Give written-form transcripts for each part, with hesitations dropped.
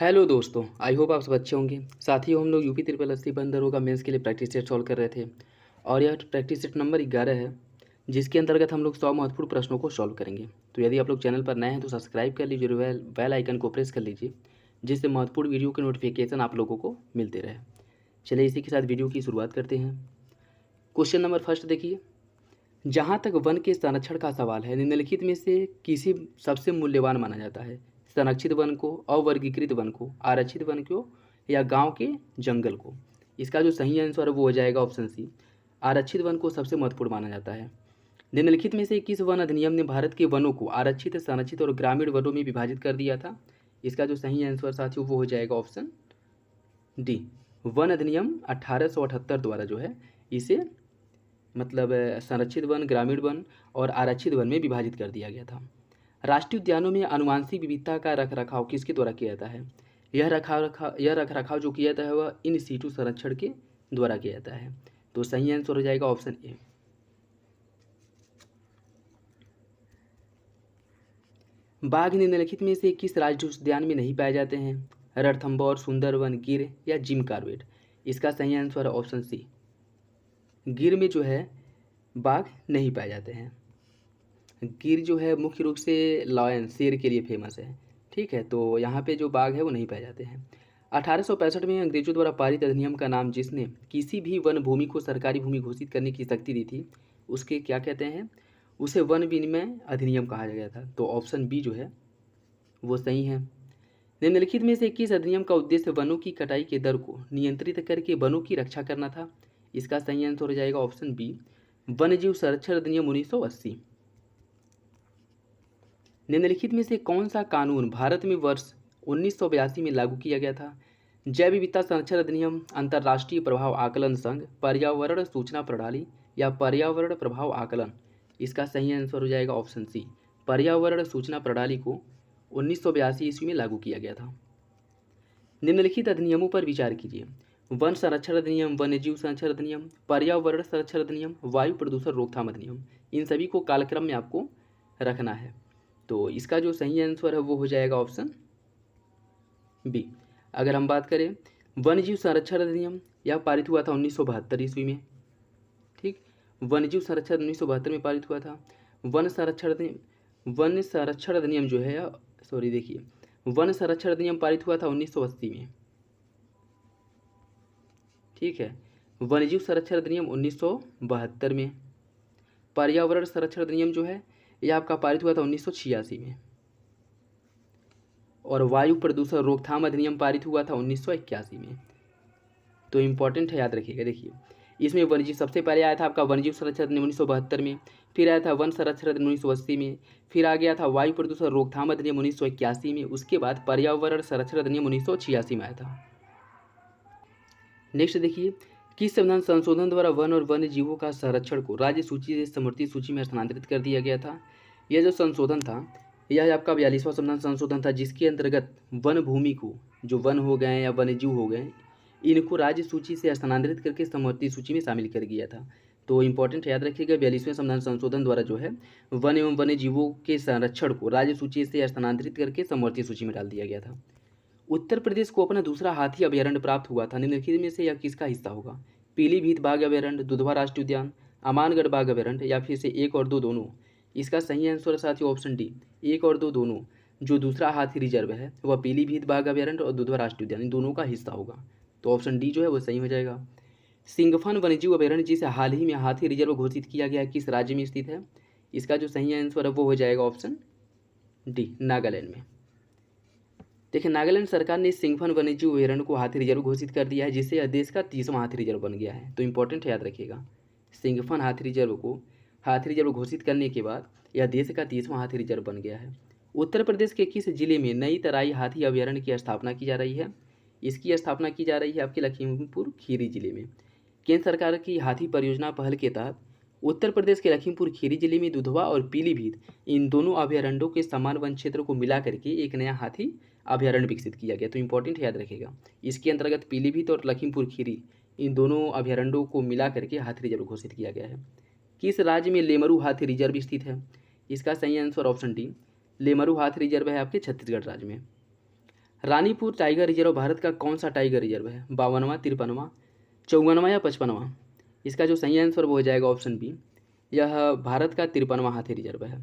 Hello दोस्तों, I hope आप सब अच्छे होंगे। साथियों, हम लोग यूपी ट्रिपल एस सी बंद दरोगा मेंस के लिए प्रैक्टिस सेट सॉल्व कर रहे थे और यह प्रैक्टिस सेट नंबर 11 है, जिसके अंतर्गत हम लोग 100 महत्वपूर्ण प्रश्नों को सॉल्व करेंगे। तो यदि आप लोग चैनल पर नए हैं तो सब्सक्राइब कर लीजिए और बेल आइकन को प्रेस कर लीजिए, जिससे महत्वपूर्ण वीडियो के नोटिफिकेशन आप लोगों को मिलते रहे। चलिए इसी के साथ वीडियो की शुरुआत करते हैं। क्वेश्चन नंबर फर्स्ट देखिए, जहाँ तक वन के संरक्षण का सवाल है, निम्नलिखित में से किसी सबसे मूल्यवान माना जाता है? संरक्षित वन को, अवर्गीकृत वन को, आरक्षित वन को या गांव के जंगल को? इसका जो सही आंसर है वो हो जाएगा ऑप्शन सी, आरक्षित वन को सबसे महत्वपूर्ण माना जाता है। निम्नलिखित में से किस वन अधिनियम ने भारत के वनों को आरक्षित, संरक्षित और ग्रामीण वनों में विभाजित कर दिया था? इसका जो सही आंसर साथियों वो हो जाएगा ऑप्शन डी, वन अधिनियम 1878 द्वारा जो है इसे मतलब संरक्षित वन, ग्रामीण वन और आरक्षित वन में विभाजित कर दिया गया था। राष्ट्रीय उद्यानों में आनुवांशिक विविधता का रखरखाव किसके द्वारा किया जाता है? यह रखरखाव जो किया जाता है वह इन सीटू संरक्षण के द्वारा किया जाता है। तो सही आंसर हो जाएगा ऑप्शन ए। बाघ निम्नलिखित में से किस राष्ट्रीय उद्यान में नहीं पाए जाते हैं? रणथंभौर, सुंदरवन, गिर या जिम कॉर्बेट? इसका सही आंसर है ऑप्शन सी, गिर में जो है बाघ नहीं पाए जाते हैं। गिर जो है मुख्य रूप से लॉयन, शेर के लिए फेमस है। ठीक है, तो यहाँ पे जो बाघ है वो नहीं पाए जाते हैं। 1865 में अंग्रेजों द्वारा पारित अधिनियम का नाम जिसने किसी भी वन भूमि को सरकारी भूमि घोषित करने की शक्ति दी थी, उसके क्या कहते हैं? उसे वन विनिमय अधिनियम कहा गया था। तो ऑप्शन बी जो है वो सही है। निम्नलिखित में से किस अधिनियम का उद्देश्य वनों की कटाई के दर को नियंत्रित करके वनों की रक्षा करना था? इसका सही आंसर हो जाएगा ऑप्शन बी, वन्यजीव संरक्षण अधिनियम 1980। निम्नलिखित में से कौन सा कानून भारत में वर्ष 1982 में लागू किया गया था? जैव विविधता संरक्षण अधिनियम, अंतर्राष्ट्रीय प्रभाव आकलन संघ, पर्यावरण सूचना प्रणाली या पर्यावरण प्रभाव आकलन? इसका सही आंसर हो जाएगा ऑप्शन सी, पर्यावरण सूचना प्रणाली को 1982 ईस्वी में लागू किया गया था। निम्नलिखित अधिनियमों पर विचार कीजिए, वन संरक्षण अधिनियम, वन्यजीव संरक्षण अधिनियम, पर्यावरण संरक्षण अधिनियम, वायु प्रदूषण रोकथाम अधिनियम। इन सभी को कालक्रम में आपको रखना है। तो इसका जो सही आंसर है वो हो जाएगा ऑप्शन बी। अगर हम बात करें वन्यजीव संरक्षण अधिनियम, यह पारित हुआ था 1972 ईस्वी में। ठीक, वन्यजीव संरक्षण 1972 में पारित हुआ था। वन संरक्षण अधिनियम जो है, सॉरी देखिए, वन संरक्षण अधिनियम पारित हुआ था 1980 में। ठीक है, वन्यजीव संरक्षण अधिनियम 1972 में। पर्यावरण संरक्षण अधिनियम जो है यह आपका पारित हुआ था 1986 में। और वायु प्रदूषण रोकथाम अधिनियम पारित हुआ था 1981 में। तो इम्पॉर्टेंट है, याद रखिएगा। देखिए, इसमें वन्यजीव सबसे पहले आया था आपका वन्यजीव संरक्षण अधिनियम 1972 में, फिर आया था वन संरक्षण अधिनियम 1980 में, फिर आ गया था वायु प्रदूषण रोकथाम अधिनियम 1981 में, उसके बाद पर्यावरण संरक्षण अधिनियम 1986 में आया था। नेक्स्ट देखिए, किस संविधान संशोधन द्वारा वन और वन्य जीवों का संरक्षण को राज्य सूची से समवर्ती सूची में स्थानांतरित कर दिया गया था? यह जो संशोधन था यह आपका 42वां संविधान संशोधन था, जिसके अंतर्गत वन भूमि को, जो वन हो गए या वन्य जीव हो गए, इनको राज्य सूची से स्थानांतरित करके समवर्ती सूची में शामिल कर दिया था। तो इंपॉर्टेंट याद रखिएगा, 42वें संविधान संशोधन द्वारा जो है वन एवं वन्य जीवों के संरक्षण को राज्य सूची से स्थानांतरित करके समवर्ती सूची में डाल दिया गया था। उत्तर प्रदेश को अपना दूसरा हाथी अभयारण्य प्राप्त हुआ था, निम्नलिखित में से यह किसका हिस्सा होगा? पीलीभीत बाघ अभयारण्य, दुधवा राष्ट्रीय उद्यान, अमानगढ़ बाघ अभयारण्य या फिर से एक और दो दोनों? इसका सही आंसर साथियों ऑप्शन डी, एक और दो दोनों। जो दूसरा हाथी रिजर्व है वह पीलीभीत बाघ अभयारण्य और दुधवा राष्ट्रीय उद्यान, इन दोनों का हिस्सा होगा। तो ऑप्शन डी जो है वो सही हो जाएगा। सिंगफन वन्यजीव अभयारण्य जिसे हाल ही में हाथी रिजर्व घोषित किया गया है, किस राज्य में स्थित है? इसका जो सही आंसर है वो हो जाएगा ऑप्शन डी, नागालैंड में। देखिए, नागालैंड सरकार ने सिंगफन वन्यजीव अभयारण्य को हाथी रिजर्व घोषित कर दिया है, जिससे यह देश का 30वां हाथी रिजर्व बन गया है। तो इंपॉर्टेंट याद रखिएगा, सिंगफन हाथी रिजर्व को हाथी रिजर्व घोषित करने के बाद यह देश का 30वां हाथी रिजर्व बन गया है। उत्तर प्रदेश के किस जिले में नई तराई हाथी अभयारण्य की स्थापना की जा रही है? इसकी स्थापना की जा रही है आपके लखीमपुर खीरी जिले में। केंद्र सरकार की हाथी परियोजना पहल के तहत उत्तर प्रदेश के लखीमपुर खीरी जिले में दुधवा और पीलीभीत, इन दोनों अभयारण्यों के समान वन क्षेत्र को मिला करके एक नया हाथी अभयारण्य विकसित किया गया। तो इंपॉर्टेंट याद रखेगा, इसके अंतर्गत पीलीभीत और लखीमपुर खीरी, इन दोनों अभयारण्यों को मिला करके हाथी रिजर्व घोषित किया गया है। किस राज्य में लेमरू हाथी रिजर्व स्थित है? इसका सही आंसर ऑप्शन डी, लेमरू हाथी रिजर्व है आपके छत्तीसगढ़ राज्य में। रानीपुर टाइगर रिजर्व भारत का कौन सा टाइगर रिजर्व है? 52वां, 53वां, 54वां या 55वां? इसका जो सही आंसर वो हो जाएगा ऑप्शन बी, यह भारत का 53वां हाथी रिजर्व है।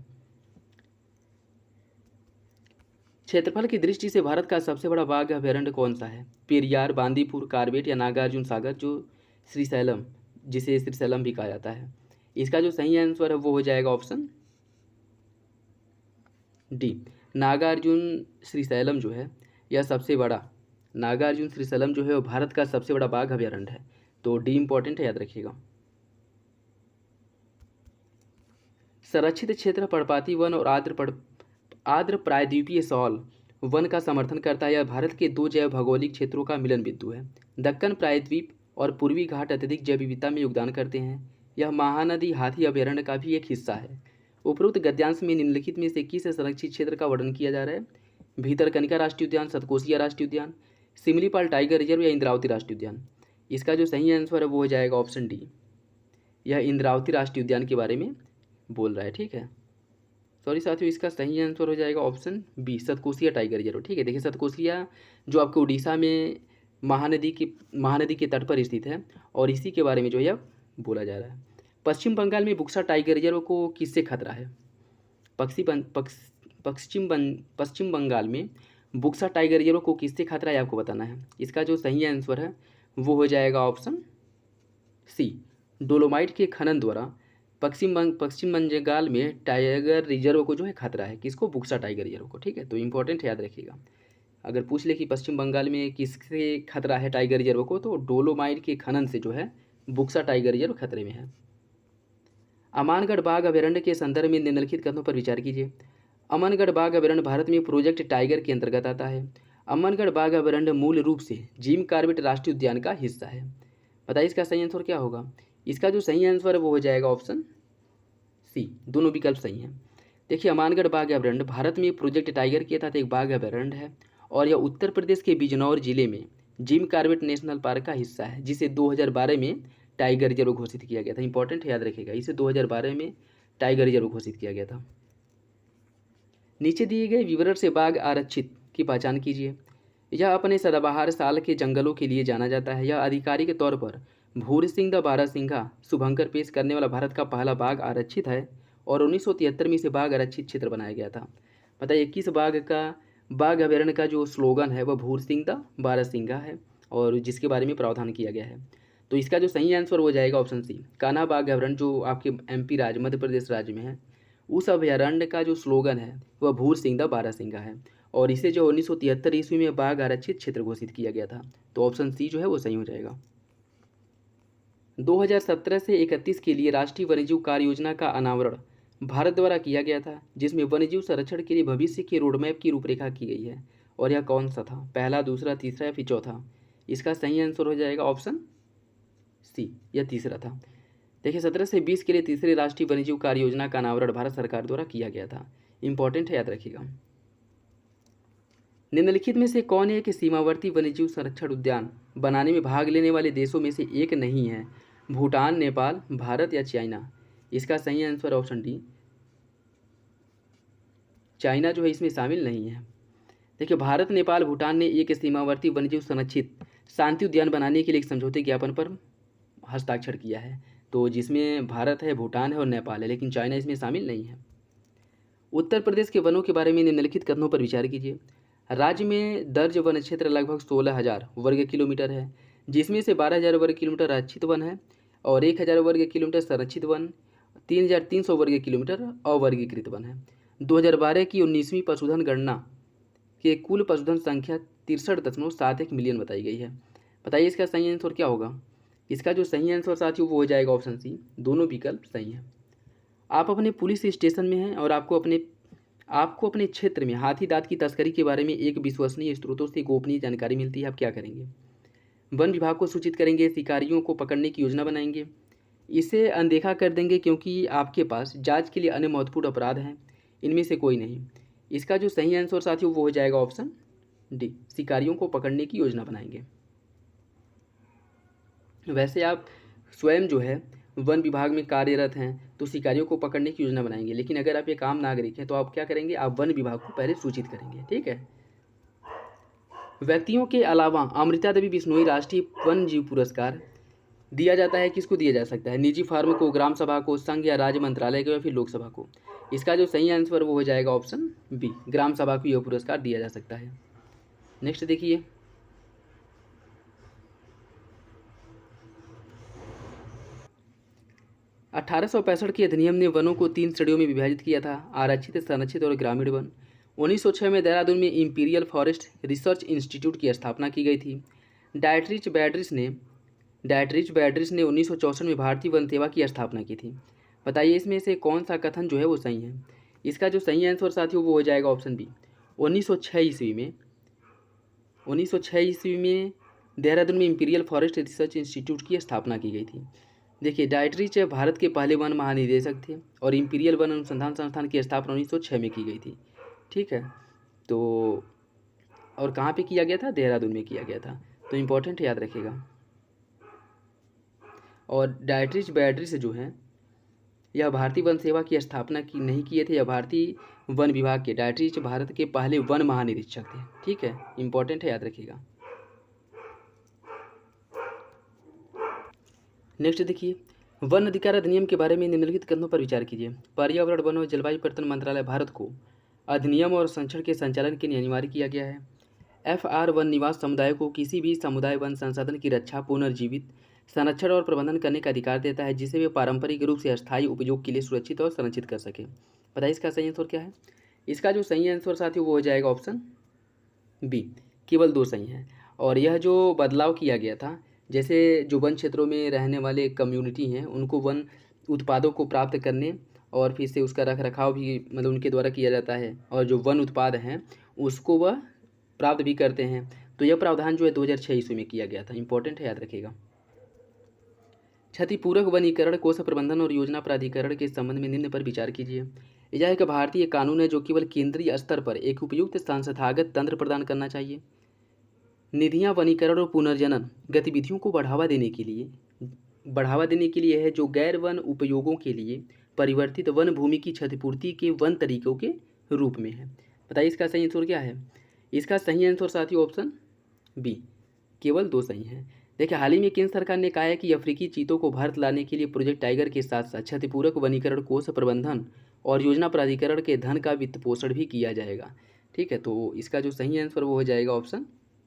क्षेत्रफल की दृष्टि से भारत का सबसे बड़ा बाघ अभयारण्य कौन सा है? पेरियार, बांदीपुर, कार्बेट या नागार्जुन सागर जो श्रीशैलम, जिसे श्रीशैलम भी कहा जाता है? इसका जो सही आंसर है वो हो जाएगा ऑप्शन डी, नागार्जुन श्रीशैलम जो है यह सबसे बड़ा, नागार्जुन श्रीशैलम जो है वो भारत का सबसे बड़ा बाघ अभयारण्य है। तो डी इंपॉर्टेंट है, याद रखिएगा। संरक्षित क्षेत्र पर्णपाती वन और आर्द्र प्रायद्वीपीय सॉल वन का समर्थन करता है। यह भारत के दो जैव भौगोलिक क्षेत्रों का मिलन बिंदु है। दक्कन प्रायद्वीप और पूर्वी घाट अत्यधिक जैव विविधता में योगदान करते हैं। यह महानदी हाथी अभयारण्य का भी एक हिस्सा है। उपरोक्त गद्यांश में निम्नलिखित में से किस संरक्षित क्षेत्र का वर्णन किया जा रहा है? भीतरकनिका राष्ट्रीय उद्यान, सतकोसिया राष्ट्रीय उद्यान, सिमलीपाल टाइगर रिजर्व या इंद्रावती राष्ट्रीय उद्यान? इसका जो सही आंसर है वो हो जाएगा ऑप्शन डी, यह इंद्रावती राष्ट्रीय उद्यान के बारे में बोल रहा है। ठीक है, सॉरी साथियों, इसका सही आंसर हो जाएगा option B, Satkosia tiger reserve. ठीक है, देखिए सतकोसिया जो आपको उड़ीसा में महानदी के तट पर स्थित है और इसी के बारे में जो है बोला जा रहा है। पश्चिम बंगाल में बुक्सा टाइगर रिजर्व को किससे खतरा है? पश्चिम बंगाल में बुक्सा टाइगर रिजर्व को किससे खतरा है आपको बताना है। इसका जो सही आंसर है वो हो जाएगा ऑप्शन सी, डोलोमाइट के खनन द्वारा पश्चिम बंगाल में टाइगर रिजर्व को जो है खतरा है। किसको? बुक्सा टाइगर रिजर्व को। ठीक है, तो इंपॉर्टेंट याद रखिएगा। अगर पूछ ले कि पश्चिम बंगाल में किससे खतरा है टाइगर रिजर्व को, तो डोलोमाइट के खनन से जो है बुक्सा टाइगर रिजर्व खतरे में है। अमानगढ़ बाघ अभयारण्य के संदर्भ में निम्नलिखित कथनों पर विचार कीजिए। अमनगढ़ बाघ अभयारण्य भारत में प्रोजेक्ट टाइगर के अंतर्गत आता है। अमनगढ़ बाघ अभयारण्य मूल रूप से जिम कॉर्बेट राष्ट्रीय उद्यान का हिस्सा है। बताइए इसका सही आंसर क्या होगा? इसका जो सही आंसर है वो हो जाएगा ऑप्शन सी, दोनों विकल्प सही हैं। देखिए, अमानगढ़ बाघ अभयारण्य भारत में प्रोजेक्ट टाइगर के तहत एक बाघ अभयारण्य है और यह उत्तर प्रदेश के बिजनौर जिले में जिम कॉर्बेट नेशनल पार्क का हिस्सा है, जिसे 2012 में टाइगर रिजर्व घोषित किया गया था। इंपॉर्टेंट है, याद रखिएगा, इसे 2012 में टाइगर रिजर्व घोषित किया गया था। नीचे दिए गए विवरण से बाघ आरक्षित की पहचान कीजिए। यह अपने सदाबहार साल के जंगलों के लिए जाना जाता है। यह आधिकारिक तौर पर भूरसिंह द बारहसिंघा शुभंकर पेश करने वाला भारत का पहला बाघ आरक्षित है और 1973 में इसे बाघ आरक्षित क्षेत्र बनाया गया था। बताइए किस बाघ अभयारण्य का जो स्लोगन है वह भूरसिंह द बारहसिंघा है और जिसके बारे में प्रावधान किया गया है। तो इसका जो सही आंसर हो जाएगा ऑप्शन सी, कान्हा बाघ अभयारण्य जो आपके MP राज्य मध्य प्रदेश राज्य में है, उस अभयारण्य का जो स्लोगन है वह भूरसिंह द बारहसिंघा है और इसे जो 1973 ईस्वी में बाघ आरक्षित क्षेत्र घोषित किया गया था। तो ऑप्शन सी जो है वो सही हो जाएगा। 2017 से 31 के लिए राष्ट्रीय वन्यजीव कार्य योजना का अनावरण भारत द्वारा किया गया था, जिसमें वन्यजीव संरक्षण के लिए भविष्य के रोडमैप की रूपरेखा की गई है। और यह कौन सा था? पहला, दूसरा, तीसरा या फिर चौथा? इसका सही आंसर हो जाएगा ऑप्शन सी, यह तीसरा था। देखिए 17 से 20 के लिए तीसरे राष्ट्रीय वन्यजीव कार्य योजना का अनावरण भारत सरकार द्वारा किया गया था। इंपॉर्टेंट है, याद रखिएगा। निम्नलिखित में से कौन एक सीमावर्ती वन्यजीव संरक्षण उद्यान बनाने में भाग लेने वाले देशों में से एक नहीं है? भूटान, नेपाल, भारत या चाइना? इसका सही आंसर ऑप्शन डी, चाइना जो है इसमें शामिल नहीं है। देखिए भारत, नेपाल, भूटान ने एक सीमावर्ती वन्यजीव संरक्षित शांति उद्यान बनाने के लिए एक समझौते ज्ञापन पर हस्ताक्षर किया है। तो जिसमें भारत है, भूटान है और नेपाल है, लेकिन चाइना इसमें शामिल नहीं है। उत्तर प्रदेश के वनों के बारे में निम्नलिखित कथनों पर विचार कीजिए। राज्य में दर्ज वन क्षेत्र लगभग 16,000 वर्ग किलोमीटर है, जिसमें से 12,000 वर्ग किलोमीटर रक्षित वन है और 1,000 वर्ग किलोमीटर संरक्षित वन, 3,300 वर्ग किलोमीटर अवर्गीकृत वन है। 2012 की 19वीं पशुधन गणना के कुल पशुधन संख्या 63.71 मिलियन बताई गई है। बताइए इसका सही आंसर क्या होगा? इसका जो सही आंसर साथियों वो हो जाएगा ऑप्शन सी, दोनों विकल्प सही हैं। आप अपने पुलिस स्टेशन में हैं और आपको अपने क्षेत्र में हाथी दांत की तस्करी के बारे में एक विश्वसनीय स्रोतों से गोपनीय जानकारी मिलती है। आप क्या करेंगे? वन विभाग को सूचित करेंगे, शिकारियों को पकड़ने की योजना बनाएंगे, इसे अनदेखा कर देंगे क्योंकि आपके पास जांच के लिए अन्य महत्वपूर्ण अपराध हैं? इनमें से कोई नहीं। इसका जो सही आंसर साथियों वो हो जाएगा ऑप्शन डी, शिकारियों को पकड़ने की योजना बनाएंगे। वैसे आप स्वयं जो है वन विभाग में कार्यरत हैं तो शिकारियों को पकड़ने की योजना बनाएंगे, लेकिन अगर आप एक आम नागरिक हैं तो आप क्या करेंगे? आप वन विभाग को पहले सूचित करेंगे। ठीक है, व्यक्तियों के अलावा अमृता देवी बिश्नोई राष्ट्रीय वन्य जीव पुरस्कार दिया जाता है, किसको दिया जा सकता है? निजी फार्म को, ग्राम सभा को, संघ या राज्य मंत्रालय को, या फिर लोकसभा को। इसका जो सही आंसर वो हो जाएगा ऑप्शन बी, ग्राम सभा को यह पुरस्कार दिया जा सकता है। नेक्स्ट देखिए, 1865 के अधिनियम ने वनों को 3 श्रेणियों में विभाजित किया था, आरक्षित, संरक्षित और ग्रामीण वन। 1906 में देहरादून में इंपीरियल फॉरेस्ट रिसर्च इंस्टीट्यूट की स्थापना की गई थी। डायट्रिच बैड्रिस ने 1964 में भारतीय वन सेवा की स्थापना की थी। बताइए इसमें से कौन सा कथन जो है वो सही है? इसका जो सही आंसर साथियों वो हो जाएगा ऑप्शन बी, 1906 ईस्वी में देहरादून में इंपीरियल फॉरेस्ट रिसर्च इंस्टीट्यूट की स्थापना की गई थी। देखिए, डायट्रिच भारत के पहले वन महानिदेशक थे और इंपीरियल वन अनुसंधान संस्थान की स्थापना 1906 में की गई थी। ठीक है, तो और कहाँ पे किया गया था? देहरादून में किया गया था, तो इम्पोर्टेंट याद रखिएगा। और डायट्रिच बैड्रिस जो है यह भारतीय वन सेवा की स्थापना की नहीं किए थे, यह भारतीय वन विभाग के, डायट्रिच भारत के पहले वन महानिरीक्षक थे। ठीक है, इम्पोर्टेंट है, याद रखिएगा। नेक्स्ट देखिए, वन अधिकार अधिनियम के बारे में निम्नलिखित कथनों पर विचार कीजिए। पर्यावरण, वन और जलवायु परिवर्तन मंत्रालय भारत को अधिनियम और संरक्षण के संचालन के लिए अनिवार्य किया गया है। FR वन निवास समुदाय को किसी भी समुदाय वन संसाधन की रक्षा, पुनर्जीवित, संरक्षण और प्रबंधन करने का अधिकार देता है, जिसे वे पारंपरिक रूप से अस्थायी उपयोग के लिए सुरक्षित और संरक्षित कर सकें। बताइए इसका सही आंसर क्या है? इसका जो सही आंसर साथियों वो हो जाएगा ऑप्शन बी, केवल 2 सही हैं। और यह जो बदलाव किया गया था, जैसे जो वन क्षेत्रों में रहने वाले कम्युनिटी हैं उनको वन उत्पादों को प्राप्त करने और फिर से उसका रख रखाव भी मतलब उनके द्वारा किया जाता है, और जो वन उत्पाद हैं उसको वह प्राप्त भी करते हैं। तो यह प्रावधान जो है 2006 ईस्वी में किया गया था। इंपॉर्टेंट है, याद रखिएगा। क्षतिपूरक वनीकरण, कोष प्रबंधन और योजना प्राधिकरण के संबंध में निम्न पर विचार कीजिए। यह एक भारतीय कानून है जो केवल केंद्रीय स्तर पर एक उपयुक्त संस्थागत तंत्र प्रदान करना चाहिए। निधियां वनीकरण और पुनर्जनन गतिविधियों को बढ़ावा देने के लिए है, जो गैर वन उपयोगों के लिए परिवर्तित वन भूमि की क्षतिपूर्ति के वन तरीकों के रूप में है। बताइए इसका सही आंसर क्या है? इसका सही आंसर साथियों ऑप्शन बी, केवल 2 सही हैं। देखिए, हाल ही में केंद्र सरकार ने कहा है कि अफ्रीकी चीतों को भारत लाने के लिए प्रोजेक्ट टाइगर के साथ साथ क्षतिपूरक वनीकरण, कोष प्रबंधन और योजना प्राधिकरण के धन का वित्त पोषण भी किया जाएगा। ठीक है, तो इसका जो सही आंसर वो हो जाएगा ऑप्शन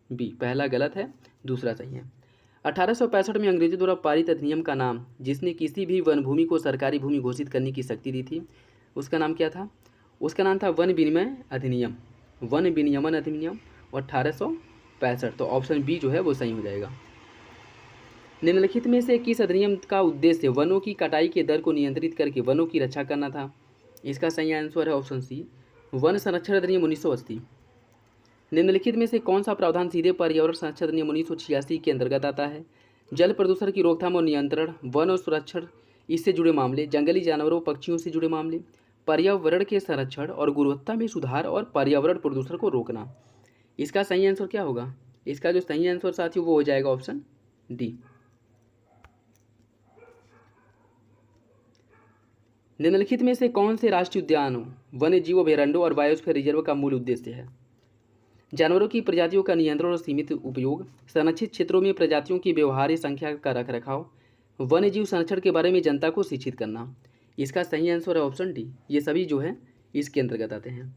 बी, पहला गलत है, दूसरा सही है। 1865 में अंग्रेजों द्वारा पारित अधिनियम का नाम, जिसने किसी भी वन भूमि को सरकारी भूमि घोषित करने की शक्ति दी थी, उसका नाम क्या था? उसका नाम था वन विनिमय अधिनियम, वन विनियमन अधिनियम 1865। तो ऑप्शन बी जो है वो सही हो जाएगा। निम्नलिखित में से किस अधिनियम का उद्देश्य वनों की कटाई के दर को नियंत्रित करके वनों की रक्षा करना था? इसका सही आंसर है ऑप्शन सी, वन संरक्षण अधिनियम 1980। निम्नलिखित में से कौन सा प्रावधान सीधे पर्यावरण संरक्षण अधिनियम 1986 के अंतर्गत आता है? जल प्रदूषण की रोकथाम और नियंत्रण, वन और सुरक्षण इससे जुड़े मामले, जंगली जानवरों पक्षियों से जुड़े मामले, पर्यावरण के संरक्षण और गुणवत्ता में सुधार और पर्यावरण प्रदूषण को रोकना। इसका सही आंसर क्या होगा? इसका जो सही आंसर साथियों वो हो जाएगा ऑप्शन डी। निम्नलिखित में से कौन से राष्ट्रीय उद्यानों, वन्य जीव अभयारण्यों और बायोस्फीयर रिजर्व का मूल उद्देश्य है? जानवरों की प्रजातियों का नियंत्रण और सीमित उपयोग, संरक्षित क्षेत्रों में प्रजातियों की व्यवहार्य संख्या का रखरखाव, वन्य जीव संरक्षण के बारे में जनता को शिक्षित करना। इसका सही आंसर है ऑप्शन डी, ये सभी जो है इसके अंतर्गत आते हैं।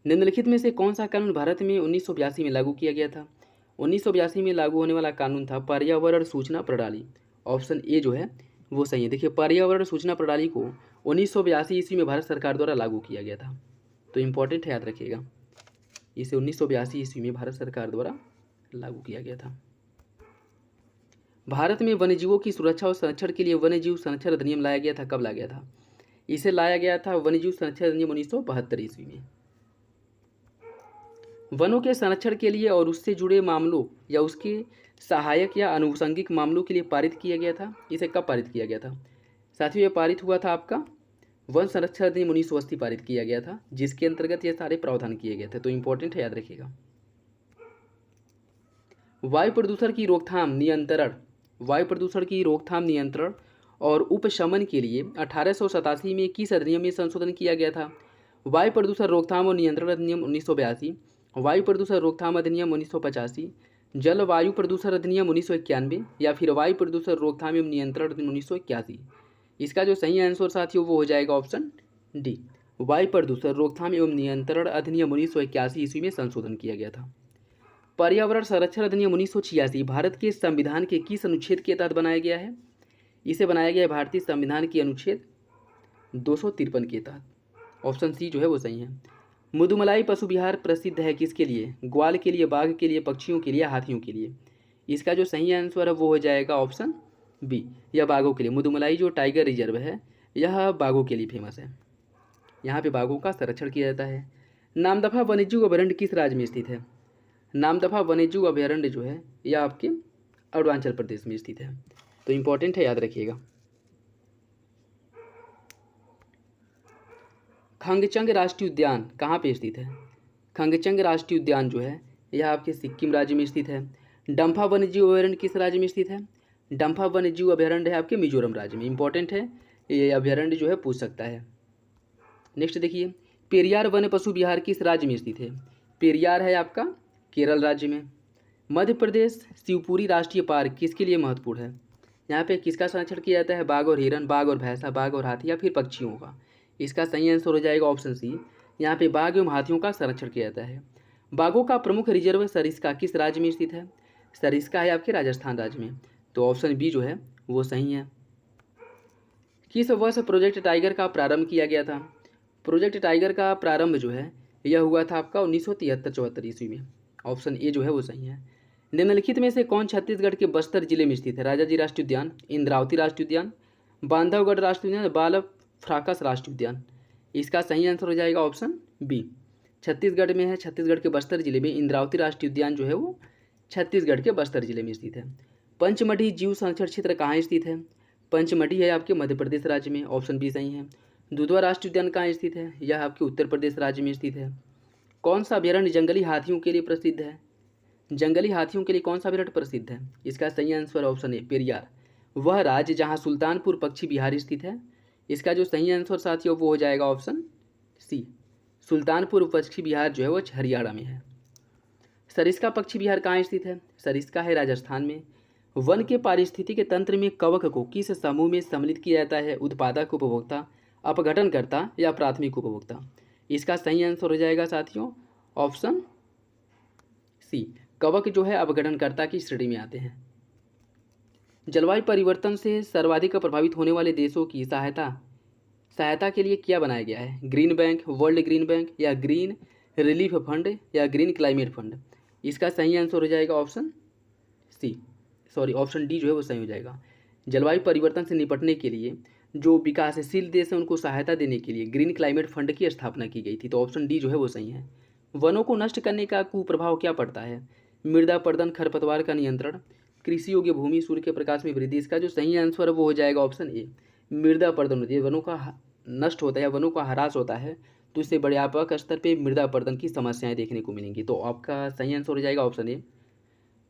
निम्नलिखित में से कौन सा कानून भारत में 1982 में लागू किया गया था? 1982 में लागू होने वाला कानून था पर्यावरण सूचना प्रणाली। ऑप्शन ए जो है वो सही है। देखिए, पर्यावरण सूचना प्रणाली को 1982 ईस्वी में भारत सरकार द्वारा लागू किया गया था, तो इम्पोर्टेंट है, याद रखिएगा। इसे 1982 ईस्वी में भारत सरकार द्वारा लागू किया गया था। भारत में वन्यजीवों की सुरक्षा और संरक्षण के लिए वन्यजीव संरक्षण अधिनियम लाया गया था। कब लाया गया था? इसे लाया गया था वन्यजीव संरक्षण अधिनियम 1972 ईस्वी में। वनों के संरक्षण के लिए और उससे जुड़े मामलों या उसके सहायक या आनुषंगिक मामलों के लिए पारित किया गया था। इसे कब पारित किया गया था साथियों? यह पारित हुआ था आपका वन संरक्षण अधिनियम 1980 पारित किया गया था, जिसके अंतर्गत ये सारे प्रावधान किए गए थे, तो इंपॉर्टेंट है, याद रखिएगा। वायु प्रदूषण की रोकथाम नियंत्रण और उपशमन के लिए 1887 में किस अधिनियम में संशोधन किया गया था? वायु प्रदूषण रोकथाम और नियंत्रण अधिनियम 1982 वायु प्रदूषण रोकथाम अधिनियम 1985, जलवायु प्रदूषण अधिनियम 1991 या फिर वायु प्रदूषण रोकथाम एवं नियंत्रण अधिनियम 1981। इसका जो सही आंसर साथियों वो हो जाएगा ऑप्शन डी, वायु प्रदूषण रोकथाम एवं नियंत्रण अधिनियम 1981 ईस्वी में संशोधन किया गया था। पर्यावरण संरक्षण अधिनियम 1986 भारत के संविधान के किस अनुच्छेद के तहत बनाया गया है? इसे बनाया गया है भारतीय संविधान के अनुच्छेद 253 के तहत। ऑप्शन सी जो है वो सही है। मुदुमलाई पशु विहार प्रसिद्ध है किसके लिए? ग्वाल के लिए, बाघ के लिए, पक्षियों के लिए, हाथियों के लिए। इसका जो सही आंसर है वो हो जाएगा ऑप्शन बी, यह बाघों के लिए। मुदुमलाई जो टाइगर रिजर्व है यह बाघों के लिए फेमस है, यहाँ पे बाघों का संरक्षण किया जाता है। नामदफा वन्यजीव अभयारण्य किस राज्य में स्थित है? नामदफा वन्यजीव अभयारण्य जो है यह आपके अरुणाचल प्रदेश में स्थित है, तो इम्पोर्टेंट है, याद रखिएगा। खंगचंग राष्ट्रीय उद्यान कहाँ पे स्थित है? खंगचंग राष्ट्रीय उद्यान जो है यह आपके सिक्किम राज्य में स्थित है। डम्फा वन्यजीव अभयारण्य किस राज्य में स्थित है? डम्फा वन्यजीव अभयारण्य है आपके मिजोरम राज्य में। इंपॉर्टेंट है, ये अभयारण्य जो है पूछ सकता है। नेक्स्ट देखिए, पेरियार वन पशु विहार किस राज्य में स्थित है? पेरियार है आपका केरल राज्य में। मध्य प्रदेश शिवपुरी राष्ट्रीय पार्क किसके लिए महत्वपूर्ण है? यहाँ पे किसका संरक्षण किया जाता है? बाघ और हिरन, बाघ और भैंसा, बाघ और हाथी या फिर पक्षियों का। इसका सही आंसर हो जाएगा ऑप्शन सी, यहाँ पे बाघ एवं हाथियों का संरक्षण किया जाता है। बाघों का प्रमुख रिजर्व सरिस्का किस राज्य में स्थित है? सरिस्का है आपके राजस्थान राज्य में, तो ऑप्शन बी जो है वो सही है। किस वर्ष प्रोजेक्ट टाइगर का प्रारंभ किया गया था? प्रोजेक्ट टाइगर का प्रारंभ जो है यह हुआ था आपका 1973-74 ईस्वी में। ऑप्शन ए जो है वो सही है। निम्नलिखित में से कौन छत्तीसगढ़ के बस्तर जिले में स्थित है? राजाजी राष्ट्रीय उद्यान, इंद्रावती राष्ट्रीय उद्यान, बांधवगढ़ राष्ट्रीय उद्यान, बाल फ्राकस राष्ट्रीय उद्यान। इसका सही आंसर हो जाएगा ऑप्शन बी, छत्तीसगढ़ में है। छत्तीसगढ़ के बस्तर जिले में इंद्रावती राष्ट्रीय उद्यान जो है वो छत्तीसगढ़ के बस्तर जिले में स्थित है। पंचमढ़ी जीव संरक्षण क्षेत्र कहाँ स्थित है? पंचमढ़ी है आपके मध्य प्रदेश राज्य में, ऑप्शन बी सही है। दुधवा राष्ट्रीय उद्यान कहाँ स्थित है? यह आपके उत्तर प्रदेश राज्य में स्थित है। कौन सा अभयारण्य जंगली हाथियों के लिए प्रसिद्ध है? जंगली हाथियों के लिए कौन सा अभयारण्य प्रसिद्ध है? इसका सही आंसर ऑप्शन ए, पेरियार, वह राज्य जहाँ सुल्तानपुर पक्षी विहार स्थित है। इसका जो सही आंसर साथियों वो हो जाएगा ऑप्शन सी, सुल्तानपुर पक्षी विहार जो है वो हरियाणा में है। सरिस्का पक्षी विहार कहाँ स्थित है? सरिस्का है राजस्थान में। वन के पारिस्थितिक तंत्र में कवक को किस समूह में सम्मिलित किया जाता है? उत्पादक, उपभोक्ता, अपघटनकर्ता या प्राथमिक उपभोक्ता। इसका सही आंसर हो जाएगा साथियों ऑप्शन सी, कवक जो है अपघटनकर्ता की श्रेणी में आते हैं। जलवायु परिवर्तन से सर्वाधिक प्रभावित होने वाले देशों की सहायता के लिए क्या बनाया गया है? Green bank, world green bank या ग्रीन रिलीफ फंड या ग्रीन क्लाइमेट फंड। इसका सही आंसर हो जाएगा option C, sorry option D जो है वो सही हो जाएगा। जलवायु परिवर्तन से निपटने के लिए जो विकासशील देश हैं उनको सहायता देने के लिए ग्रीन क्लाइमेट फंड की स्थापना की गई थी, तो ऑप्शन डी जो है वो सही है। वनों को नष्ट करने का कुप्रभाव क्या पड़ता है? मृदा पर्दन, खरपतवार का नियंत्रण, कृषि योग्य भूमि, सूर्य के प्रकाश में वृद्धि। इसका जो सही आंसर है वो हो जाएगा ऑप्शन ए, मृदा पर्दन होती है। वनों का नष्ट होता है या वनों का ह्रास होता है तो इससे व्यापक स्तर पर मृदा पर्दन की समस्याएं देखने को मिलेंगी, तो आपका सही आंसर हो जाएगा ऑप्शन ए।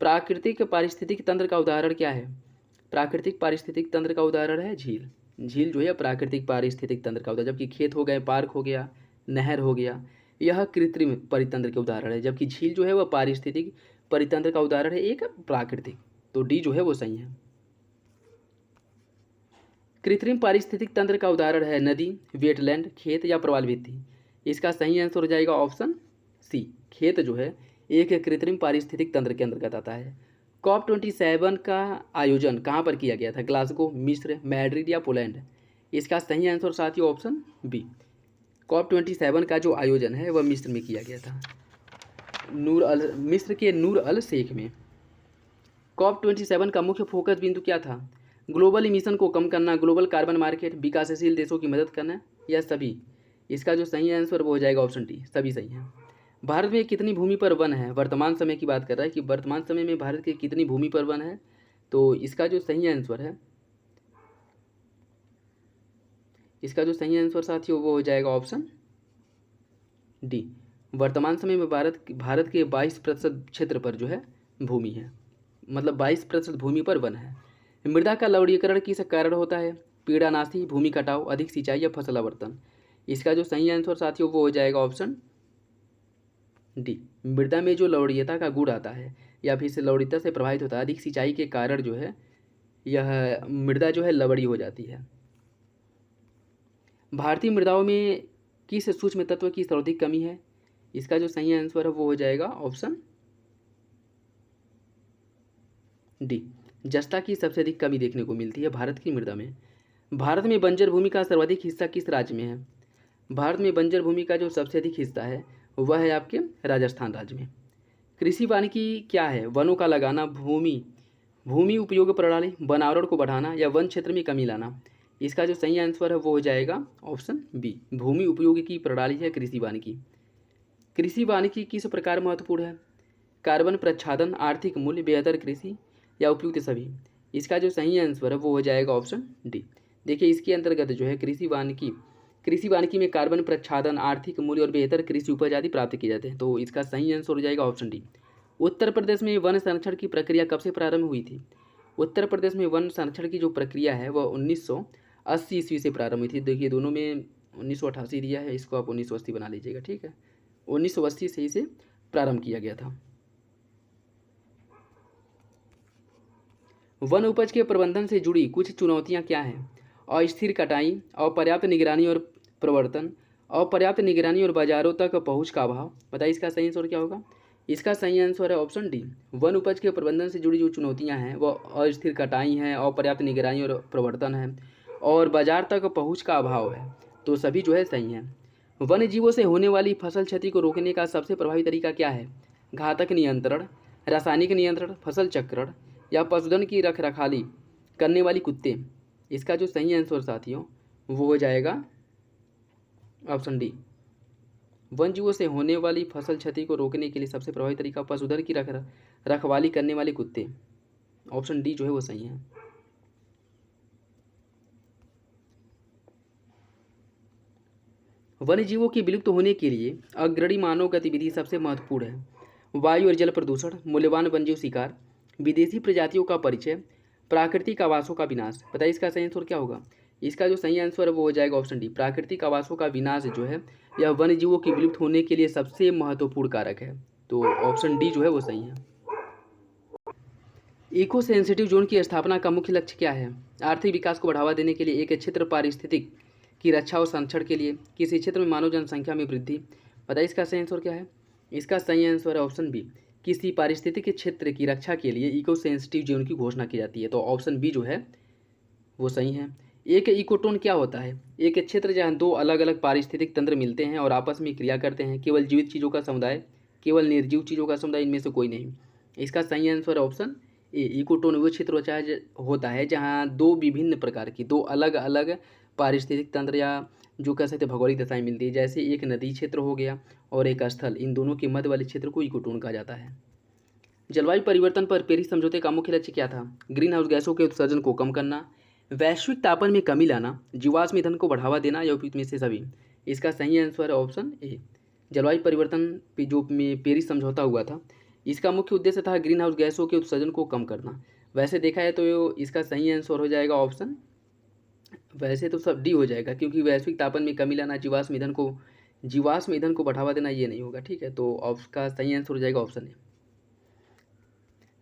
प्राकृतिक पारिस्थितिक तंत्र का उदाहरण क्या है? प्राकृतिक पारिस्थितिक तंत्र का उदाहरण है झील। झील जो है प्राकृतिक पारिस्थितिक तंत्र का उदाहरण, जबकि खेत हो गए, पार्क हो गया, नहर हो गया, यह कृत्रिम परितंत्र के उदाहरण है, जबकि झील जो है वह पारिस्थितिक परितंत्र का उदाहरण है, एक प्राकृतिक, तो डी जो है वो सही है। कृत्रिम पारिस्थितिक तंत्र का उदाहरण है नदी, वेटलैंड, खेत या प्रवाल भित्ति। इसका सही आंसर हो जाएगा ऑप्शन सी, खेत जो है एक कृत्रिम पारिस्थितिक तंत्र के अंतर्गत आता है। COP27 का आयोजन कहाँ पर किया गया था? ग्लासगो, मिस्र, मैड्रिड या पोलैंड। इसका सही आंसर साथियों ऑप्शन बी, COP27 का जो आयोजन है वह मिस्र में किया गया था, मिस्र के नूर अल शेख में। COP27 का मुख्य फोकस बिंदु क्या था? ग्लोबल इमिशन को कम करना, ग्लोबल कार्बन मार्केट, विकासशील देशों की मदद करना या सभी। इसका जो सही आंसर वो हो जाएगा ऑप्शन डी, सभी सही है। भारत में कितनी भूमि पर वन है? वर्तमान समय की बात कर रहा है कि वर्तमान समय में भारत के कितनी भूमि पर वन है, तो इसका जो सही आंसर साथियों वो हो जाएगा ऑप्शन डी। वर्तमान समय में भारत के 22% क्षेत्र पर जो है भूमि है, मतलब 22% भूमि पर वन है। मृदा का लवणीकरण किस कारण होता है? पीड़ानाशी, भूमि कटाव, अधिक सिंचाई या फसल आवर्तन। इसका जो सही आंसर साथियों वो हो जाएगा ऑप्शन डी, मृदा में जो लवणीयता का गुण आता है या फिर से लवणीयता से प्रभावित होता है, अधिक सिंचाई के कारण जो है यह मृदा जो है लवणीय हो जाती है। भारतीय मृदाओं में किस सूक्ष्म तत्व की सर्वाधिक कमी है? इसका जो सही आंसर है वो हो जाएगा ऑप्शन डी, जस्ता की सबसे अधिक कमी देखने को मिलती है भारत की मृदा में। भारत में बंजर भूमि का सर्वाधिक हिस्सा किस राज्य में है? भारत में बंजर भूमि का जो सबसे अधिक हिस्सा है वह है आपके राजस्थान राज्य में। कृषि वानिकी क्या है? वनों का लगाना, भूमि उपयोग प्रणाली, वनावरण को बढ़ाना या वन क्षेत्र में कमी लाना। इसका जो सही आंसर है वो हो जाएगा ऑप्शन बी, भूमि उपयोग की प्रणाली है कृषि वानिकी। कृषि वानिकी किस प्रकार महत्वपूर्ण है? कार्बन प्रच्छादन, आर्थिक मूल्य, बेहतर कृषि या उपयुक्त सभी। इसका जो सही आंसर है वो हो जाएगा ऑप्शन डी। देखिए इसके अंतर्गत जो है कृषि वानिकी में कार्बन प्रच्छादन, आर्थिक मूल्य और बेहतर कृषि उपज आदि प्राप्त किए जाते हैं। तो इसका सही आंसर हो जाएगा ऑप्शन डी। उत्तर प्रदेश में वन संरक्षण की प्रक्रिया कब से प्रारंभ हुई थी? उत्तर प्रदेश में वन संरक्षण की जो प्रक्रिया है वह 1980 ईस्वी से प्रारंभ हुई थी। देखिए दोनों में 1988 दिया है, इसको आप 1980 बना लीजिएगा, ठीक है। 1980 से इसे प्रारंभ किया गया था। वन उपज के प्रबंधन से जुड़ी कुछ चुनौतियां क्या हैं? अस्थिर कटाई, अपर्याप्त निगरानी और प्रवर्तन, अपर्याप्त निगरानी और बाजारों तक पहुंच का अभाव। बताइए इसका सही आंसर क्या होगा? इसका सही आंसर है ऑप्शन डी। वन उपज के प्रबंधन से जुड़ी जो चुनौतियां हैं वह अस्थिर कटाई है, अपर्याप्त निगरानी और प्रवर्तन है और बाजार तक पहुंच का अभाव है। तो सभी जो है सही हैं। वन्य जीवों से होने वाली फसल क्षति को रोकने का सबसे प्रभावी तरीका क्या है? घातक नियंत्रण, रासायनिक नियंत्रण, फसल चक्रण या पशुधन की रखरखाली करने वाली कुत्ते। इसका जो सही आंसर साथियों वो हो जाएगा ऑप्शन डी। वन जीवों से होने वाली फसल क्षति को रोकने के लिए सबसे प्रभावी तरीका पशुधन की रखवाली करने वाले कुत्ते। ऑप्शन डी जो है वो सही है। वन्य जीवों के विलुप्त होने के लिए अग्रणी मानव गतिविधि सबसे महत्वपूर्ण है। वायु और जल प्रदूषण, मूल्यवान वन्यजीव शिकार, विदेशी प्रजातियों का परिचय, प्राकृतिक आवासों का विनाश। बताइए इसका सही आंसर क्या होगा? इसका जो सही आंसर है वो हो जाएगा ऑप्शन डी। प्राकृतिक आवासों का विनाश जो है यह वन्य जीवों के विलुप्त होने के लिए सबसे महत्वपूर्ण कारक है। तो ऑप्शन डी जो है वो सही है। इको सेंसिटिव जोन की स्थापना का मुख्य लक्ष्य क्या है? आर्थिक विकास को बढ़ावा देने के लिए, एक क्षेत्र पारिस्थितिक की रक्षा और संरक्षण के लिए, किसी क्षेत्र में मानव जनसंख्या में वृद्धि। बताइए इसका सही आंसर क्या है? इसका सही आंसर है ऑप्शन बी, किसी पारिस्थितिक क्षेत्र की रक्षा के लिए इको सेंसिटिव जोन की घोषणा की जाती है। तो ऑप्शन बी जो है वो सही है। एक इकोटोन क्या होता है? एक क्षेत्र जहाँ दो अलग अलग पारिस्थितिक तंत्र मिलते हैं और आपस में क्रिया करते हैं, केवल जीवित चीज़ों का समुदाय, केवल निर्जीव चीज़ों का समुदाय, इनमें से कोई नहीं। इसका सही आंसर है ऑप्शन ए। इकोटोन वो क्षेत्र होता है जहाँ दो विभिन्न प्रकार की, दो अलग अलग पारिस्थितिक तंत्र या जो कह सकते भौगोलिक दशाएं मिलती है, जैसे एक नदी क्षेत्र हो गया और एक स्थल, इन दोनों के मध्य वाले क्षेत्र को इकोटोन कहा जाता है। जलवायु परिवर्तन पर पेरिस समझौते का मुख्य लक्ष्य क्या था? ग्रीन हाउस गैसों के उत्सर्जन को कम करना, वैश्विक तापमान में कमी लाना, जीवाश्म ईंधन को बढ़ावा देना या उपयुक्त में से सभी। इसका सही आंसर है ऑप्शन ए। जलवायु परिवर्तन पे जो पेरिस समझौता हुआ था इसका मुख्य उद्देश्य था ग्रीन हाउस गैसों के उत्सर्जन को कम करना। वैसे देखा है तो इसका सही आंसर हो जाएगा ऑप्शन, वैसे तो सब डी हो जाएगा, क्योंकि वैश्विक तापमान में कमी लाना, जीवाश्म ईंधन को बढ़ावा देना ये नहीं होगा, ठीक है। तो उसका सही आंसर हो जाएगा ऑप्शन ए।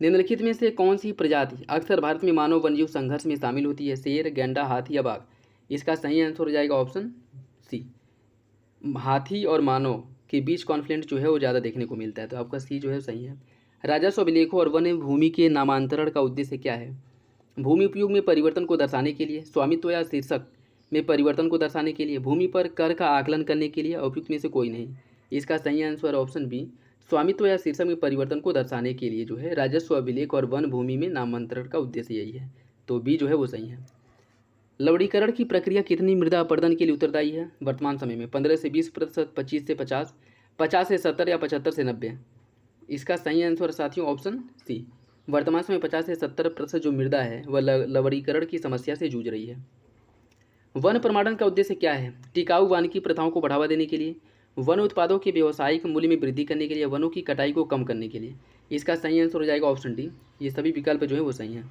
निम्नलिखित में से कौन सी प्रजाति अक्सर भारत में मानव वन्यजीव संघर्ष में शामिल होती है? शेर, गैंडा, हाथी या बाघ। इसका सही आंसर हो जाएगा ऑप्शन सी। हाथी और मानव के बीच कॉन्फ्लिक्ट जो है वो ज़्यादा देखने को मिलता है, तो आपका सी जो है सही है। राजस्व अभिलेखों और वन भूमि के नामांतरण का उद्देश्य क्या है? भूमि उपयोग में परिवर्तन को दर्शाने के लिए, स्वामित्व या शीर्षक में परिवर्तन को दर्शाने के लिए, भूमि पर कर का आकलन करने के लिए, उपयुक्त में से कोई नहीं। इसका सही आंसर ऑप्शन बी, स्वामित्व या शीर्षक में परिवर्तन को दर्शाने के लिए जो है राजस्व अभिलेख और वन भूमि में नामांतरण का उद्देश्य यही है। तो बी जो है वो सही है। लवणीकरण की प्रक्रिया कितनी मृदा अपरदन के लिए उत्तरदायी है वर्तमान समय में? 15 से 20%, 25 से 50, 50 से 70 या 75 से 90। इसका सही आंसर साथियों ऑप्शन सी। वर्तमान समय 50 से 70% जो मृदा है वह लवणीकरण की समस्या से जूझ रही है। वन प्रमाणन का उद्देश्य क्या है? टिकाऊ वानिकी प्रथाओं को बढ़ावा देने के लिए, वन उत्पादों के व्यावसायिक मूल्य में वृद्धि करने के लिए, वनों की कटाई को कम करने के लिए। इसका सही आंसर हो जाएगा ऑप्शन डी। ये सभी विकल्प जो है वो सही हैं।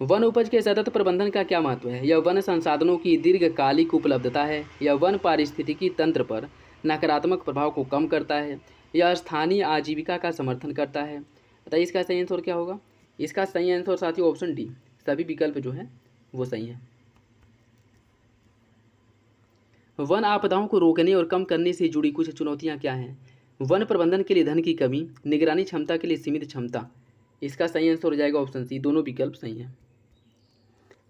वन उपज के सतत प्रबंधन का क्या महत्व है? यह वन संसाधनों की दीर्घकालिक उपलब्धता है, यह वन पारिस्थितिकी तंत्र पर नकारात्मक प्रभाव को कम करता है, यह स्थानीय आजीविका का समर्थन करता है। बताइए इसका सही आंसर क्या होगा। इसका सही आंसर साथियों ऑप्शन डी, सभी विकल्प जो है वो सही है। वन आपदाओं को रोकने और कम करने से जुड़ी कुछ चुनौतियां क्या हैं। वन प्रबंधन के लिए धन की कमी, निगरानी क्षमता के लिए सीमित क्षमता। इसका सही आंसर हो जाएगा ऑप्शन सी, दोनों विकल्प सही हैं।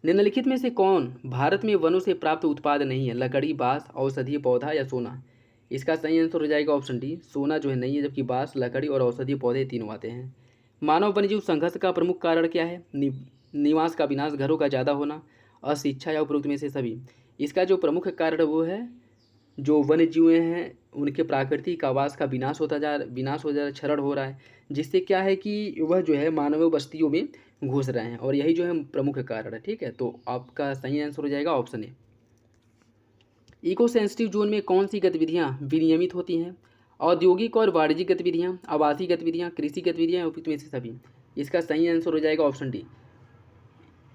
निम्नलिखित में से कौन भारत में वनों से प्राप्त उत्पाद नहीं है। लकड़ी, बांस, औषधीय पौधा या सोना। इसका सही आंसर हो जाएगा ऑप्शन डी, सोना जो है नहीं है, जबकि बांस, लकड़ी और औषधीय पौधे तीनों आते हैं। मानव वन्यजीव संघर्ष का प्रमुख कारण क्या है। निवास का विनाश, घरों का ज़्यादा होना, अशिक्षा या उपरोक्त में से सभी। इसका जो प्रमुख कारण वो है जो वन्य जीव हैं उनके प्राकृतिक आवास का विनाश हो जा रहा है, क्षरण हो रहा है, जिससे क्या है कि वह जो है मानव बस्तियों में घुस रहे हैं, और यही जो है प्रमुख कारण है। ठीक है, तो आपका सही आंसर हो जाएगा option A. Eco sensitive zone में कौन सी गतिविधियां विनियमित होती हैं। औद्योगिक और वाणिज्यिक गतिविधियां, आवासीय गतिविधियां, कृषि गतिविधियां, उपयुक्त में से सभी। इसका सही आंसर हो जाएगा ऑप्शन डी।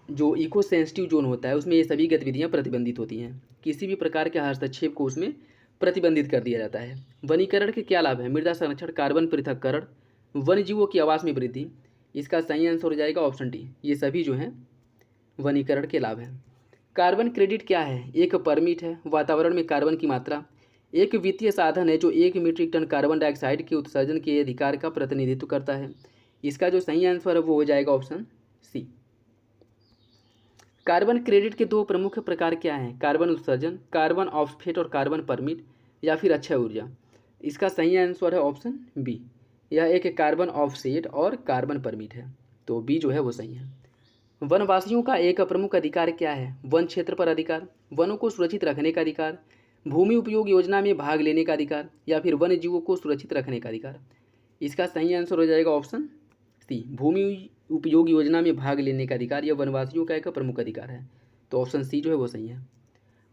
जो इको सेंसिटिव जोन होता है उसमें ये सभी गतिविधियां प्रतिबंधित होती हैं। किसी भी प्रकार के हस्तक्षेप को उसमें प्रतिबंधित कर दिया जाता है। वनीकरण के क्या लाभ हैं। मृदा संरक्षण, कार्बन पृथक्करण, वन्य जीवों की आवास में वृद्धि। इसका सही आंसर हो जाएगा ऑप्शन डी, ये सभी जो हैं वनीकरण के लाभ हैं। कार्बन क्रेडिट क्या है। एक परमिट है वातावरण में कार्बन की मात्रा। एक वित्तीय साधन है जो 1 मीट्रिक टन कार्बन डाइऑक्साइड के उत्सर्जन के अधिकार का प्रतिनिधित्व करता है। इसका जो सही आंसर है वो हो जाएगा ऑप्शन सी। कार्बन क्रेडिट के दो प्रमुख प्रकार क्या हैं। कार्बन उत्सर्जन, कार्बन ऑफसेट और कार्बन परमिट, या फिर अक्षय ऊर्जा। इसका सही आंसर है ऑप्शन बी, यह एक कार्बन ऑफसेट और कार्बन परमिट है, तो बी जो है वो सही है। वनवासियों का एक प्रमुख अधिकार क्या है। वन क्षेत्र पर अधिकार, वनों को सुरक्षित रखने का अधिकार, भूमि उपयोग योजना में भाग लेने का अधिकार, या फिर वन्य जीवों को सुरक्षित रखने का अधिकार। इसका सही आंसर हो जाएगा ऑप्शन सी, भूमि उपयोग योजना में भाग लेने का अधिकार। यह वनवासियों का एक प्रमुख अधिकार है, तो ऑप्शन सी जो है वो सही है।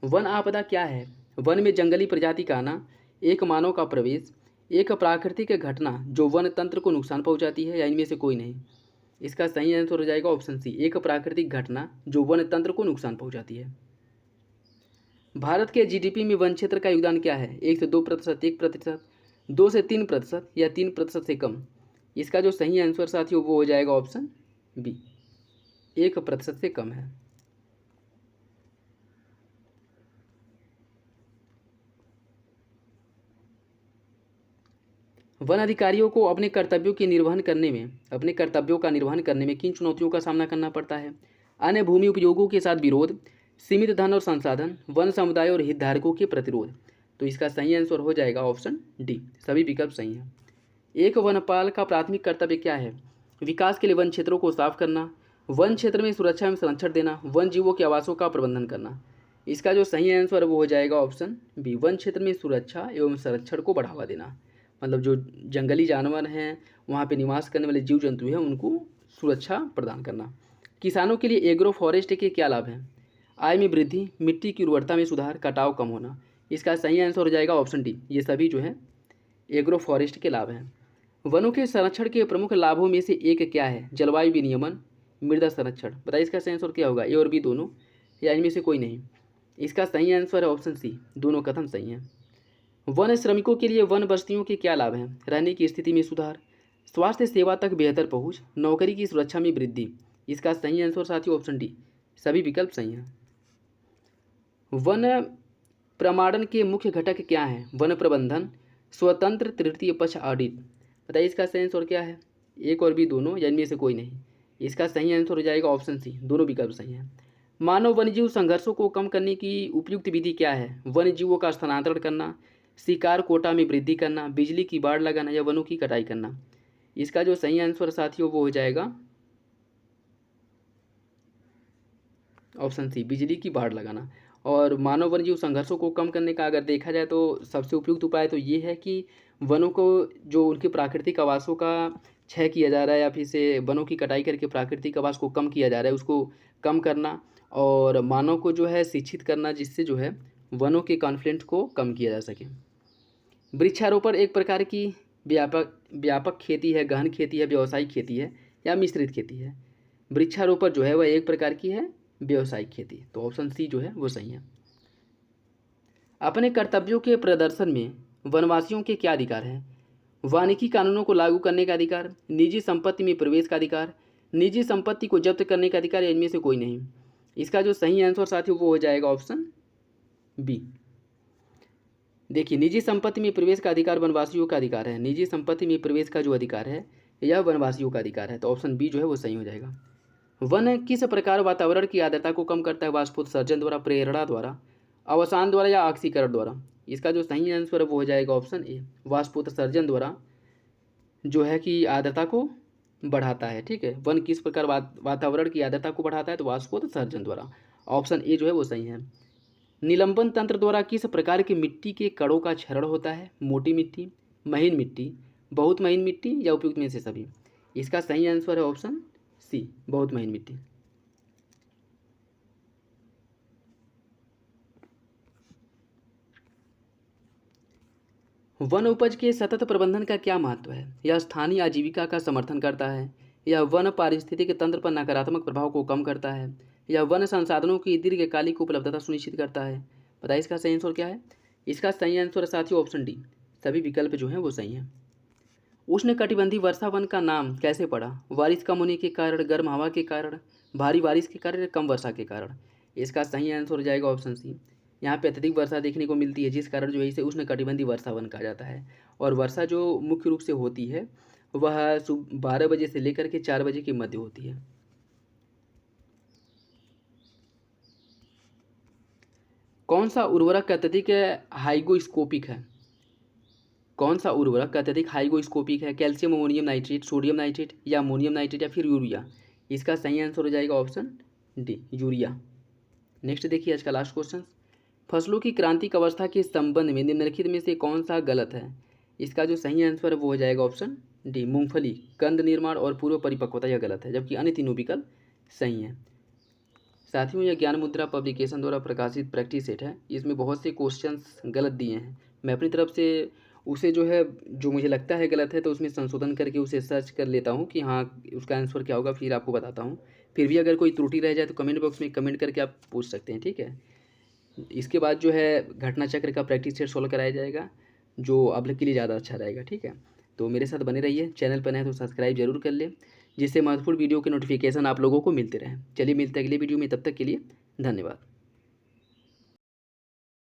वन आपदा क्या है। वन में जंगली प्रजाति का आना, एक मानव का प्रवेश, एक प्राकृतिक घटना जो वन तंत्र को नुकसान पहुंचाती है, या इनमें से कोई नहीं। इसका सही आंसर हो जाएगा ऑप्शन सी, एक प्राकृतिक घटना जो वन तंत्र को नुकसान पहुंचाती है। भारत के जीडीपी में वन क्षेत्र का योगदान क्या है। 1 से 2%, 1%, 2 से 3%, या 3% से कम। इसका जो सही आंसर साथियों वो हो जाएगा ऑप्शन बी, 1% से कम है। वन अधिकारियों को अपने कर्तव्यों का निर्वहन करने में किन चुनौतियों का सामना करना पड़ता है। अन्य भूमि उपयोगों के साथ विरोध, सीमित धन और संसाधन, वन समुदाय और हितधारकों के प्रतिरोध। तो इसका सही आंसर हो जाएगा ऑप्शन डी, सभी विकल्प सही हैं। एक वनपाल का प्राथमिक कर्तव्य क्या है। विकास के लिए वन क्षेत्रों को साफ करना, वन क्षेत्र में सुरक्षा एवं संरक्षण देना, वन जीवों के आवासों का प्रबंधन करना। इसका जो सही आंसर है वो हो जाएगा ऑप्शन बी, वन क्षेत्र में सुरक्षा एवं संरक्षण को बढ़ावा देना। मतलब जो जंगली जानवर हैं, वहाँ पे निवास करने वाले जीव जंतु हैं, उनको सुरक्षा प्रदान करना। किसानों के लिए एग्रो फॉरेस्ट के क्या लाभ हैं। आय में वृद्धि, मिट्टी की उर्वरता में सुधार, कटाव कम होना। इसका सही आंसर हो जाएगा ऑप्शन डी, ये सभी जो है एग्रो फॉरेस्ट के लाभ हैं। वनों के संरक्षण के प्रमुख लाभों में से एक क्या है। जलवायु विनियमन, मृदा संरक्षण। बताइए इसका सही आंसर क्या होगा, ए और बी दोनों, या इनमें से कोई नहीं। इसका सही आंसर है ऑप्शन सी, दोनों कथन सही हैं। वन श्रमिकों के लिए वन बस्तियों के क्या लाभ हैं। रहने की स्थिति में सुधार, स्वास्थ्य सेवा तक बेहतर पहुंच, नौकरी की सुरक्षा में वृद्धि। इसका सही आंसर साथियों ऑप्शन डी, सभी विकल्प सही हैं। वन प्रमाणन के मुख्य घटक क्या हैं। वन प्रबंधन, स्वतंत्र तृतीय पक्ष ऑडिट। बताइए इसका सही आंसर क्या है, एक और बी दोनों, या इनमें से कोई नहीं। इसका सही आंसर हो जाएगा ऑप्शन सी, दोनों विकल्प सही हैं। मानव वन्यजीव संघर्षों को कम करने की उपयुक्त विधि क्या है। वन्यजीवों का स्थानांतरण करना, शिकार कोटा में वृद्धि करना, बिजली की बाड़ लगाना, या वनों की कटाई करना। इसका जो सही आंसर साथियों वो हो जाएगा ऑप्शन सी, बिजली की बाड़ लगाना। और मानव वन्यजीव संघर्षों को कम करने का अगर देखा जाए तो सबसे उपयुक्त उपाय तो ये है कि वनों को जो उनके प्राकृतिक आवासों का क्षय किया जा रहा है, या फिर से वनों की कटाई करके प्राकृतिक आवास को कम किया जा रहा है, उसको कम करना, और मानव को जो है शिक्षित करना, जिससे जो है वनों के कॉन्फ्लिक्ट को कम किया जा सके। वृक्षारोपण एक प्रकार की व्यापक खेती है, गहन खेती है, व्यावसायिक खेती है, या मिश्रित खेती है। वृक्षारोपण जो है वह एक प्रकार की है व्यावसायिक खेती, तो ऑप्शन सी जो है वो सही है। अपने कर्तव्यों के प्रदर्शन में वनवासियों के क्या अधिकार हैं। वानिकी कानूनों को लागू करने का अधिकार, निजी संपत्ति में प्रवेश का अधिकार, निजी संपत्ति को जब्त करने का अधिकार, या इनमें से कोई नहीं। इसका जो सही आंसर साथियों वो हो जाएगा ऑप्शन बी। देखिए, निजी संपत्ति में प्रवेश का अधिकार वनवासियों का अधिकार है। निजी संपत्ति में प्रवेश का जो अधिकार है यह वनवासियों का अधिकार है, तो ऑप्शन बी जो है वो सही हो जाएगा। वन किस प्रकार वातावरण की आर्द्रता को कम करता है? वाष्पोत्सर्जन द्वारा, प्रेरणा द्वारा, अवसान द्वारा, या ऑक्सीकरण द्वारा? इसका जो सही आंसर है वो हो जाएगा ऑप्शन ए, वाष्पोत्सर्जन द्वारा जो है कि आर्द्रता को बढ़ाता है। ठीक है, वन किस प्रकार वातावरण की आर्द्रता को बढ़ाता है? तो वाष्पोत्सर्जन द्वारा। ऑप्शन ए जो है वो सही है। निलंबन तंत्र द्वारा किस प्रकार की मिट्टी के कणों का क्षरण होता है? मोटी मिट्टी, महीन मिट्टी, बहुत महीन मिट्टी, या उपयुक्त में से सभी? इसका सही आंसर है ऑप्शन सी, बहुत महीन मिट्टी। वन उपज के सतत प्रबंधन का क्या महत्व है? यह स्थानीय आजीविका का समर्थन करता है, यह वन पारिस्थितिक तंत्र पर नकारात्मक प्रभाव को कम करता है, यह वन संसाधनों की दीर्घकालिक उपलब्धता सुनिश्चित करता है? बताइए इसका सही आंसर क्या है? इसका सही आंसर साथियों ऑप्शन डी, सभी विकल्प जो हैं वो सही हैं। उष्णकटिबंधीय वर्षा वन का नाम कैसे पड़ा? बारिश कम होने के कारण, गर्म हवा के कारण, भारी बारिश के कारण, या कम वर्षा के कारण? इसका सही आंसर हो जाएगा ऑप्शन सी। यहाँ पे अत्यधिक वर्षा देखने को मिलती है जिस कारण जो है इसे उष्णकटिबंधीय वर्षा वन कहा जाता है। और वर्षा जो मुख्य रूप से होती है वह सुबह 12 बजे से लेकर के 4 बजे के मध्य होती है। कौन सा उर्वरक अत्यधिक हाइग्रोस्कोपिक है? कौन सा उर्वरक अत्यधिक हाइग्रोस्कोपिक है? Calcium ammonium nitrate, sodium nitrate, या अमोनियम नाइट्रेट, या फिर यूरिया? इसका सही आंसर हो जाएगा ऑप्शन डी, यूरिया। नेक्स्ट देखिए आज का लास्ट क्वेश्चन। फसलों की क्रांतिक अवस्था के संबंध में निम्नलिखित में से कौन सा गलत है? इसका जो सही आंसर है वो हो जाएगा ऑप्शन डी, मूंगफली, कंद निर्माण और पूर्व परिपक्वता, यह गलत है, जबकि अन्य तीनों विकल्प सही हैं। साथियों, यह ज्ञान मुद्रा पब्लिकेशन द्वारा प्रकाशित प्रैक्टिस सेट है। इसमें बहुत से क्वेश्चंस गलत दिए हैं। मैं अपनी तरफ से उसे जो है जो मुझे लगता है गलत है तो उसमें संशोधन करके उसे सर्च कर लेता हूँ कि हाँ उसका आंसर क्या होगा, फिर आपको बताता हूँ। फिर भी अगर कोई त्रुटि रह जाए तो कमेंट बॉक्स में कमेंट करके आप पूछ सकते हैं, ठीक है। इसके बाद जो है घटना चक्र का प्रैक्टिस सेट सॉल्व कराया जाएगा, जो आप लोग के लिए ज़्यादा अच्छा रहेगा, ठीक है। तो मेरे साथ बने रहिए, चैनल पर नए तो सब्सक्राइब जरूर कर ले, जिससे महत्वपूर्ण वीडियो के नोटिफिकेशन आप लोगों को मिलते रहें। चलिए मिलते हैं अगले वीडियो में, तब तक के लिए धन्यवाद।